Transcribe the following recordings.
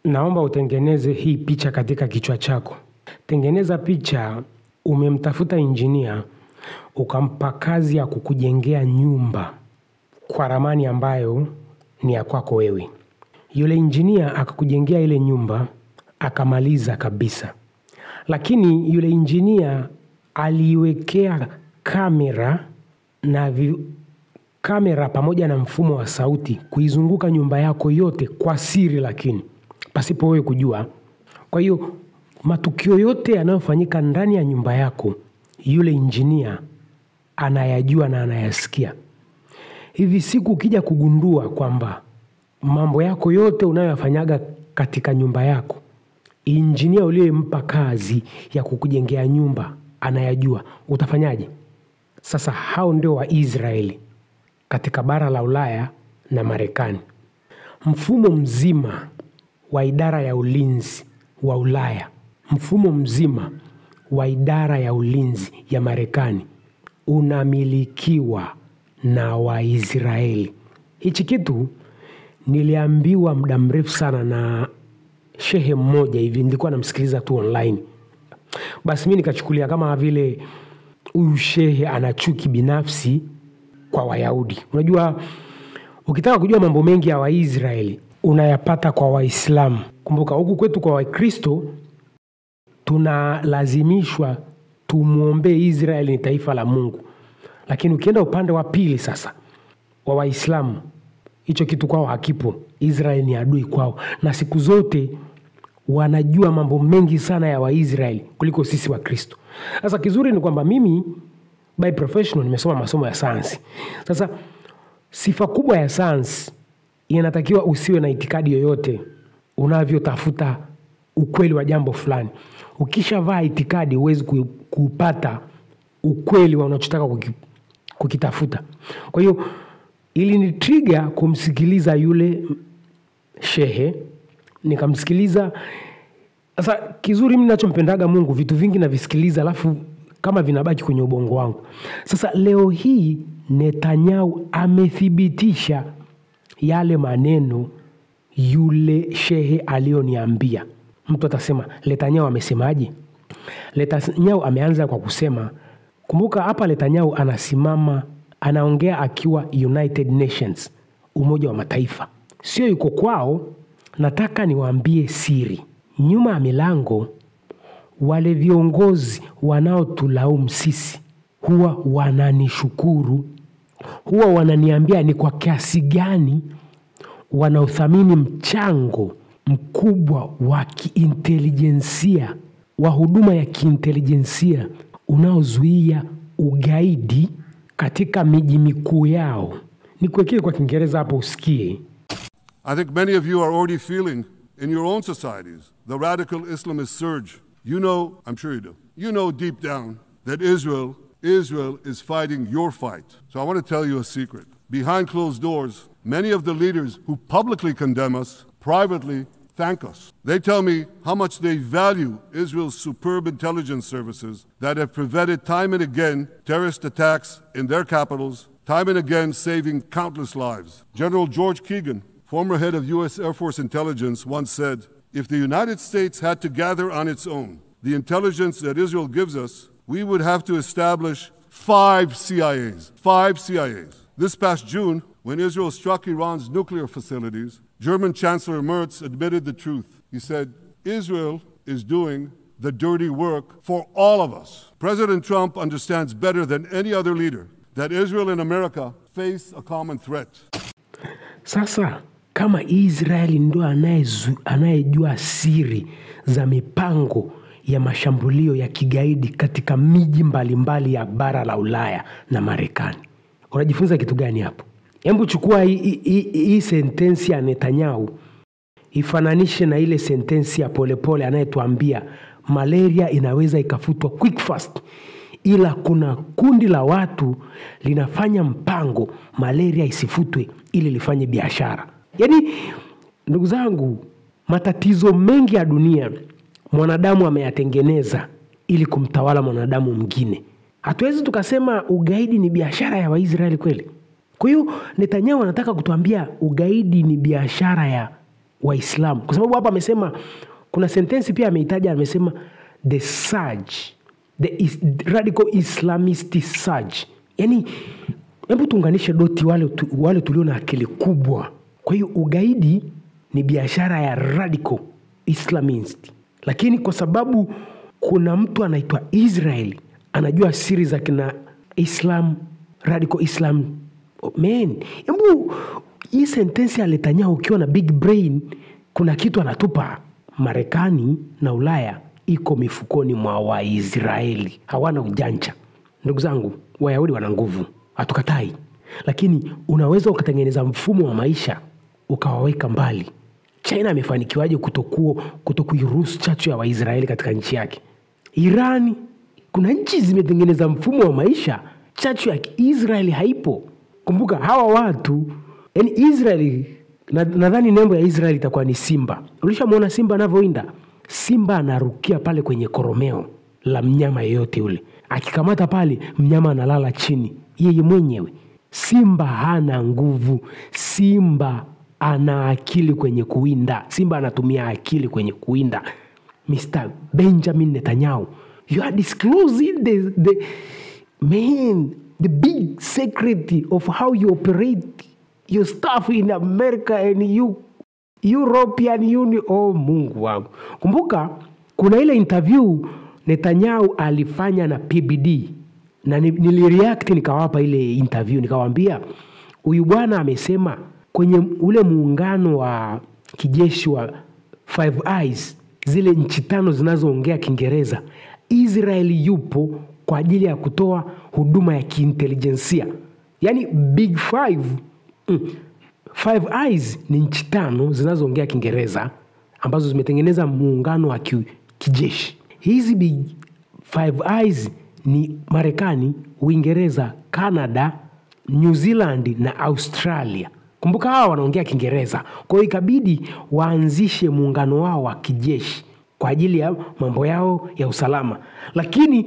Naomba utengeneze hii picha katika kichwa chako. Tengeneza picha, umemtafuta injinia, ukampa kazi ya kukujengea nyumba kwa ramani ambayo ni ya kwako wewe. Yule injinia akakujengea ile nyumba, akamaliza kabisa. Lakini yule injinia aliwekea kamera na kamera pamoja na mfumo wa sauti kuizunguka nyumba yako yote kwa siri, lakini pasipo wewe kujua. Kwa hiyo matukio yote yanayofanyika ndani ya nyumba yako, yule injinia anayajua na anayasikia. Hivi siku ukija kugundua kwamba mambo yako yote unayoyafanyaga katika nyumba yako, injinia uliyempa kazi ya kukujengea nyumba anayajua, utafanyaje? Sasa hao ndio Waisraeli katika bara la Ulaya na Marekani. Mfumo mzima wa idara ya ulinzi wa Ulaya, mfumo mzima wa idara ya ulinzi ya Marekani unamilikiwa na Waisraeli. Hichi kitu niliambiwa muda mrefu sana na shehe mmoja hivi, nilikuwa namsikiliza tu online. Basi mimi nikachukulia kama vile huyu shehe ana chuki binafsi kwa Wayahudi. Unajua, ukitaka kujua mambo mengi ya Waisraeli unayapata kwa Waislamu. Kumbuka huku kwetu kwa Wakristo tunalazimishwa tumuombe Israeli ni taifa la Mungu. Lakini ukienda upande wa pili sasa wa Waislamu, hicho kitu kwao hakipo. Israeli ni adui kwao, na siku zote wanajua mambo mengi sana ya Waisraeli kuliko sisi Wakristo. Sasa kizuri ni kwamba mimi by professional nimesoma masomo ya sayansi. Sasa sifa kubwa ya sayansi inatakiwa usiwe na itikadi yoyote unavyotafuta ukweli wa jambo fulani. Ukishavaa itikadi huwezi kupata ukweli wa unachotaka kukitafuta. Kwa hiyo ili ni trigger kumsikiliza yule shehe, nikamsikiliza. Sasa kizuri mimi ninachompendaga Mungu, vitu vingi navisikiliza alafu kama vinabaki kwenye ubongo wangu. Sasa leo hii Netanyahu amethibitisha yale maneno yule shehe alioniambia. Mtu atasema Netanyahu amesemaje? Netanyahu ameanza kwa kusema, kumbuka hapa Netanyahu anasimama, anaongea akiwa United Nations, Umoja wa Mataifa. Sio yuko kwao. Nataka niwaambie siri. Nyuma ya milango, wale viongozi wanaotulaumu sisi huwa wananishukuru, huwa wananiambia ni kwa kiasi gani wanaothamini mchango mkubwa wa kiintelijensia, wa huduma ya kiintelijensia unaozuia ugaidi katika miji mikuu yao. Nikuwekee kwa Kiingereza hapo usikie. I think many of you are already feeling in your own societies the radical Islamist surge. You know, I'm sure you do. You know deep down that Israel is fighting your fight. So I want to tell you a secret. Behind closed doors, many of the leaders who publicly condemn us privately thank us. They tell me how much they value Israel's superb intelligence services that have prevented time and again terrorist attacks in their capitals, time and again saving countless lives. General George Keegan, former head of U.S. Air Force Intelligence, once said, if the United States had to gather on its own the intelligence that Israel gives us, we would have to establish 5 CIAs. 5 CIAs. This past June, when Israel struck Iran's nuclear facilities, German Chancellor Merz admitted the truth. He said, Israel is doing the dirty work for all of us. President Trump understands better than any other leader that Israel and America face a common threat. Sasa kama Israeli ndo anayejua siri za mipango ya mashambulio ya kigaidi katika miji mbalimbali ya bara la Ulaya na Marekani, unajifunza kitu gani hapo? Hebu chukua hii sentensi ya Netanyahu ifananishe na ile sentensi ya Polepole anayetuambia malaria inaweza ikafutwa quick fast, ila kuna kundi la watu linafanya mpango malaria isifutwe ili lifanye biashara. Yaani ndugu zangu, matatizo mengi ya dunia mwanadamu ameyatengeneza ili kumtawala mwanadamu mwingine. Hatuwezi tukasema ugaidi ni biashara ya Waisraeli kweli. Kwa hiyo Netanyahu anataka kutuambia ugaidi ni biashara ya Waislamu. Kwa sababu hapa amesema, kuna sentensi pia ameitaja, amesema the surge, radical Islamist surge. Yani hebu tuunganishe doti, wale tulio na akili kubwa. Kwa hiyo ugaidi ni biashara ya radical Islamist. Lakini kwa sababu kuna mtu anaitwa Israeli anajua siri za kina Islam, radical Islam. Man, hebu hii sentensi ya Netanyahu ukiwa na big brain, kuna kitu anatupa. Marekani na Ulaya iko mifukoni mwa Waisraeli. Hawana ujanja. Ndugu zangu, Wayahudi wana nguvu, hatukatai. Lakini unaweza ukatengeneza mfumo wa maisha ukawaweka mbali. China amefanikiwaje kutokuiruhusu chachu ya Waisraeli katika nchi yake? Irani, kuna nchi zimetengeneza mfumo wa maisha, chachu ya Israeli haipo. Kumbuka hawa watu, yani Israeli, nadhani nembo ya Israeli itakuwa ni simba. Ulishamuona simba anavyoinda? Simba anarukia pale kwenye koromeo la mnyama yeyote ule. Akikamata pale, mnyama analala chini yeye mwenyewe. Simba hana nguvu. Simba ana akili kwenye kuwinda. Simba anatumia akili kwenye kuwinda. Mr. Benjamin Netanyahu, you are disclosing the big secret of how you operate your stuff in America and European Union. Oh, Mungu wangu. Kumbuka kuna ile interview Netanyahu alifanya na PBD, na nilireact nikawapa ile interview, nikawaambia huyu bwana amesema kwenye ule muungano wa kijeshi wa Five Eyes, zile nchi 5 zinazoongea Kiingereza, Israeli yupo kwa ajili ya kutoa huduma ya kiintelijensia. Yani Big Five, Five Eyes ni nchi 5 zinazoongea Kiingereza ambazo zimetengeneza muungano wa kijeshi. Hizi Big Five Eyes ni Marekani, Uingereza, Canada, New Zealand na Australia. Kumbuka hawa wanaongea Kiingereza. Kwa hiyo ikabidi waanzishe muungano wao wa kijeshi kwa ajili ya mambo yao ya usalama. Lakini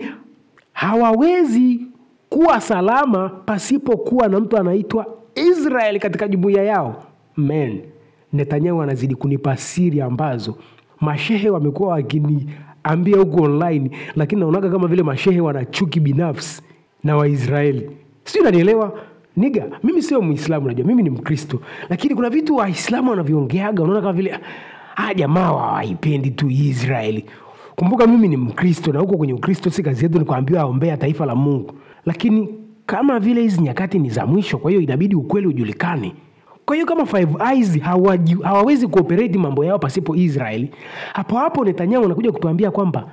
hawawezi kuwa salama pasipo kuwa na mtu anaitwa Israeli katika jumuiya yao. Man, Netanyahu anazidi kunipa siri ambazo mashehe wamekuwa wakiniambia huko online, lakini naonaga kama vile mashehe wana chuki binafsi na Waisraeli. Sio, unanielewa? Niga, mimi sio Muislamu, najua mimi ni Mkristo, lakini kuna vitu Waislamu wanaviongeaga unaona kama vile jamaa hawaipendi tu Israeli. Kumbuka mimi ni Mkristo, na huko kwenye Ukristo si kazi yetu ni kuambiwa aombea taifa la Mungu. Lakini kama vile hizi nyakati ni za mwisho, kwa hiyo inabidi ukweli ujulikane. Kwa hiyo kama Five Eyes hawawezi kuoperate mambo yao pasipo Israeli, hapo Netanyahu anakuja kutuambia kwamba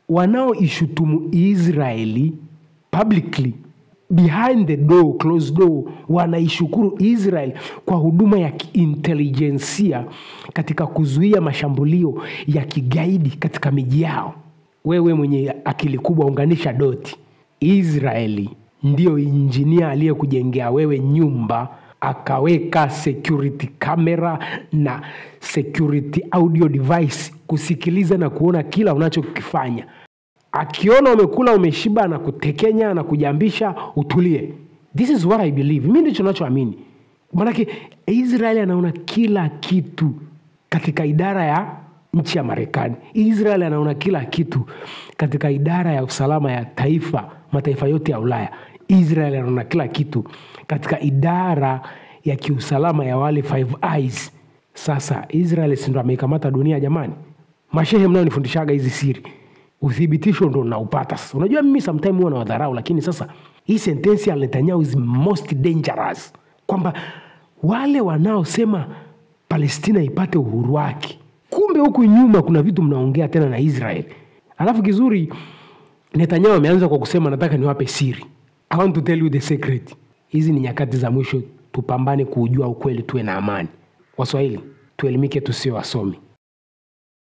wanaoishutumu Israeli publicly, behind the door, closed door, wanaishukuru Israel kwa huduma ya kiintelijensia katika kuzuia mashambulio ya kigaidi katika miji yao. Wewe mwenye akili kubwa, unganisha doti. Israeli ndio injinia aliyekujengea wewe nyumba, akaweka security camera na security audio device kusikiliza na kuona kila unachokifanya. Akiona umekula umeshiba na kutekenya na kujambisha, utulie. This is what I believe. Mimi ndicho ninachoamini. Maana Israeli anaona kila kitu katika idara ya nchi ya Marekani. Israeli anaona kila kitu katika idara ya usalama ya mataifa yote ya Ulaya. Israeli anaona kila kitu katika idara ya kiusalama ya wale Five Eyes. Sasa Israeli si ndo ameikamata dunia jamani? Mashehe mnao nifundishaga hizi siri, uthibitisho ndo naupata. Unajua mimi sometimes huwa nawadharau, lakini sasa hii sentensi ya Netanyahu is most dangerous. Kwamba wale wanaosema Palestina ipate uhuru wake, kumbe huku nyuma kuna vitu mnaongea tena na Israel. Alafu kizuri Netanyahu ameanza kwa kusema nataka niwape siri. I want to tell you the secret. Hizi ni nyakati za mwisho, tupambane kujua ukweli, tuwe na amani. Waswahili, tuelimike tusio wasomi.